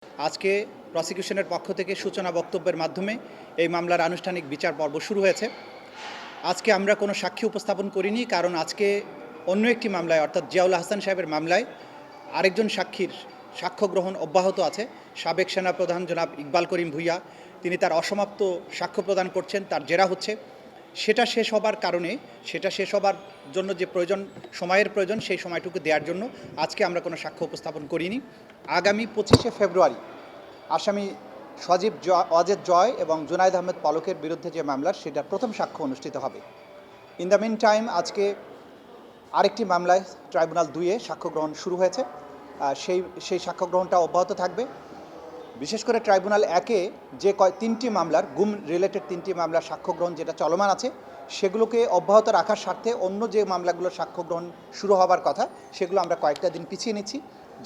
আজকে প্রসিকিউশনের পক্ষ থেকে সূচনা বক্তব্যের মাধ্যমে এই মামলার আনুষ্ঠানিক বিচার পর্ব শুরু হয়েছে। আজকে আমরা কোনো সাক্ষী উপস্থাপন করিনি, কারণ আজকে অন্য একটি মামলায় অর্থাৎ জিয়াউল হাসান সাহেবের মামলায় আরেকজন সাক্ষীর সাক্ষ্য গ্রহণ অব্যাহত আছে। সাবেক সেনাপ্রধান জনাব ইকবাল করিম ভূঁইয়া তিনি তার অসমাপ্ত সাক্ষ্য প্রদান করছেন, তার জেরা হচ্ছে। সেটা শেষ হবার কারণে, সেটা শেষ হবার জন্য যে সময়ের প্রয়োজন, সেই সময়টুকু দেওয়ার জন্য আজকে আমরা কোনো সাক্ষ্য উপস্থাপন করিনি। আগামী 25শে ফেব্রুয়ারি আসামি অজেদ জয় এবং জুনায়েদ আহমেদ পলকের বিরুদ্ধে যে মামলার, সেটার প্রথম সাক্ষ্য অনুষ্ঠিত হবে। ইন দ্য মিন টাইম আজকে আরেকটি মামলায় ট্রাইব্যুনাল 2-এ সাক্ষ্য গ্রহণ শুরু হয়েছে। সেই সাক্ষ্য গ্রহণটা অব্যাহত থাকবে। বিশেষ করে ট্রাইব্যুনাল 1-এ যে তিনটি মামলার গুম রিলেটেড 3টি মামলার সাক্ষ্য গ্রহণ যেটা চলমান আছে, সেগুলোকে অব্যাহত রাখার স্বার্থে অন্য যে মামলাগুলোর সাক্ষ্য গ্রহণ শুরু হবার কথা, সেগুলো আমরা কয়েকটা দিন পিছিয়ে নিচ্ছি,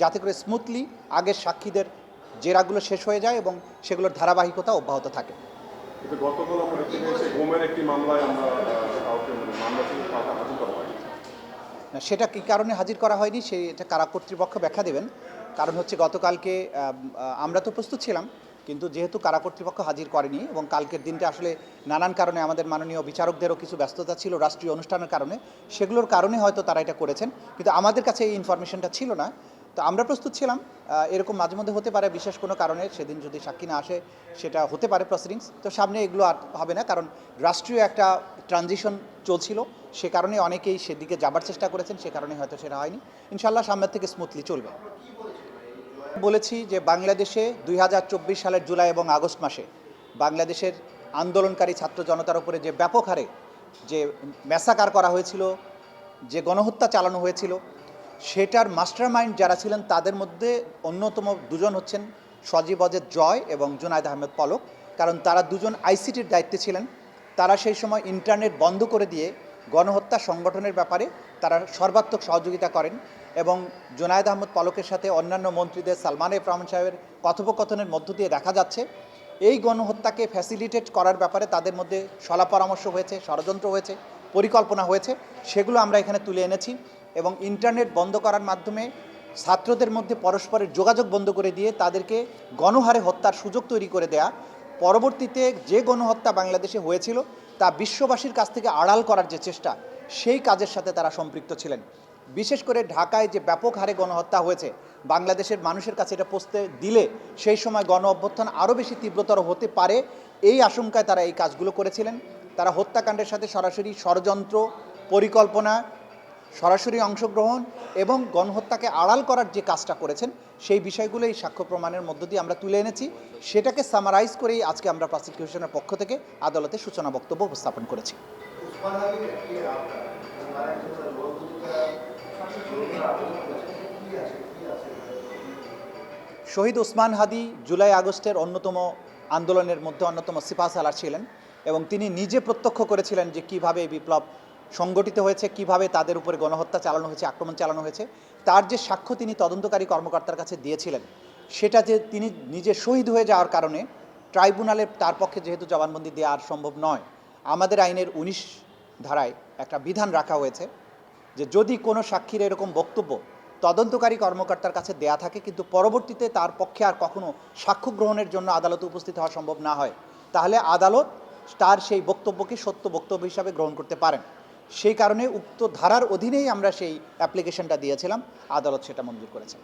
যাতে করে স্মুথলি আগের সাক্ষীদের জেরাগুলো শেষ হয়ে যায় এবং সেগুলোর ধারাবাহিকতা অব্যাহত থাকে। গতকাল আমরা দেখতে পেয়েছি গুমের একটি মামলায় আমরা মামলা থেকে হাজির করা হয়নি। সেটা কী কারণে হাজির করা হয়নি সেটা কারা কর্তৃপক্ষ ব্যাখ্যা দেবেন। কারণ হচ্ছে গতকালকে আমরা তো প্রস্তুত ছিলাম, কিন্তু যেহেতু কারা কর্তৃপক্ষ হাজির করেনি এবং কালকের দিনটা আসলে নানান কারণে আমাদের মাননীয় বিচারকদেরও কিছু ব্যস্ততা ছিল রাষ্ট্রীয় অনুষ্ঠানের কারণে, সেগুলোর কারণে হয়তো তারা এটা করেছেন, কিন্তু আমাদের কাছে এই ইনফরমেশনটা ছিল না। তো আমরা প্রস্তুত ছিলাম। এরকম মাঝে মধ্যে হতে পারে, বিশেষ কোনো কারণে সেদিন যদি সাক্ষী না আসে সেটা হতে পারে প্রসিডিংস। তো সামনে এগুলো আর হবে না, কারণ রাষ্ট্রীয় একটা ট্রানজিশন চলছিল, সে কারণে অনেকেই সেদিকে যাবার চেষ্টা করেছেন, সে কারণে হয়তো সেটা হয়নি। ইনশাআল্লাহ সামনের থেকে স্মুথলি চলবে। বলেছি যে বাংলাদেশে 2024 সালের জুলাই এবং আগস্ট মাসে বাংলাদেশের আন্দোলনকারী ছাত্র জনতার উপরে যে ব্যাপক হারে যে ম্যাসাকার করা হয়েছিল, যে গণহত্যা চালানো হয়েছিল, সেটার মাস্টারমাইন্ড যারা ছিলেন তাদের মধ্যে অন্যতম দুজন হচ্ছেন সজীব অজেদ জয় এবং জুনায়েদ আহমেদ পলক। কারণ তারা দুজন আইসিটির দায়িত্বে ছিলেন। তারা সেই সময় ইন্টারনেট বন্ধ করে দিয়ে গণহত্যা সংগঠনের ব্যাপারে তারা সর্বাত্মক সহযোগিতা করেন এবং জুনায়েদ আহমেদ পলকের সাথে অন্যান্য মন্ত্রীদের সালমান এফ রহমান সাহেবের কথোপকথনের মধ্য দিয়ে দেখা যাচ্ছে এই গণহত্যাকে ফ্যাসিলিটেট করার ব্যাপারে তাদের মধ্যে সলা পরামর্শ হয়েছে, ষড়যন্ত্র হয়েছে, পরিকল্পনা হয়েছে। সেগুলো আমরা এখানে তুলে এনেছি এবং ইন্টারনেট বন্ধ করার মাধ্যমে ছাত্রদের মধ্যে পরস্পরের যোগাযোগ বন্ধ করে দিয়ে তাদেরকে গণহারে হত্যার সুযোগ তৈরি করে দেয়া, পরবর্তীতে যে গণহত্যা বাংলাদেশে হয়েছিল তা বিশ্ববাসীর কাছ থেকে আড়াল করার যে চেষ্টা, সেই কাজের সাথে তারা সম্পৃক্ত ছিলেন। বিশেষ করে ঢাকায় যে ব্যাপক হারে গণহত্যা হয়েছে, বাংলাদেশের মানুষের কাছে এটা পৌঁছতে দিলে সেই সময় গণ অভ্যুত্থান আরও বেশি তীব্রতর হতে পারে, এই আশঙ্কায় তারা এই কাজগুলো করেছিলেন। তারা হত্যাকাণ্ডের সাথে সরাসরি ষড়যন্ত্র, পরিকল্পনা, সরাসরি অংশগ্রহণ এবং গণহত্যাকে আড়াল করার যে কাজটা করেছেন, সেই বিষয়গুলো এই সাক্ষ্য প্রমাণের মধ্য দিয়ে আমরা তুলে এনেছি। সেটাকে সামারাইজ করেই আজকে আমরা প্রসিকিউশনের পক্ষ থেকে আদালতে সূচনা বক্তব্য উপস্থাপন করেছি। শহীদ ওসমান হাদি জুলাই আগস্টের অন্যতম আন্দোলনের মধ্যে অন্যতম সিপাহ সালার ছিলেন এবং তিনি নিজে প্রত্যক্ষ করেছিলেন যে কিভাবে বিপ্লব সংগঠিত হয়েছে, কিভাবে তাদের উপরে গণহত্যা চালানো হয়েছে, আক্রমণ চালানো হয়েছে। তার যে সাক্ষ্য তিনি তদন্তকারী কর্মকর্তার কাছে দিয়েছিলেন, সেটা যে তিনি নিজে শহীদ হয়ে যাওয়ার কারণে ট্রাইব্যুনালে তার পক্ষে যেহেতু জবানবন্দি দেওয়া আর সম্ভব নয়, আমাদের আইনের 19 ধারায় একটা বিধান রাখা হয়েছে যে যদি কোনো সাক্ষীর এরকম বক্তব্য তদন্তকারী কর্মকর্তার কাছে দেয়া থাকে কিন্তু পরবর্তীতে তার পক্ষে আর কখনো সাক্ষ্য গ্রহণের জন্য আদালতে উপস্থিত হওয়া সম্ভব না হয়, তাহলে আদালত তার সেই বক্তব্যকে সত্য বক্তব্য হিসাবে গ্রহণ করতে পারেন। সেই কারণে উক্ত ধারার অধীনেই আমরা সেই অ্যাপ্লিকেশনটা দিয়েছিলাম, আদালত সেটা মঞ্জুর করেছে।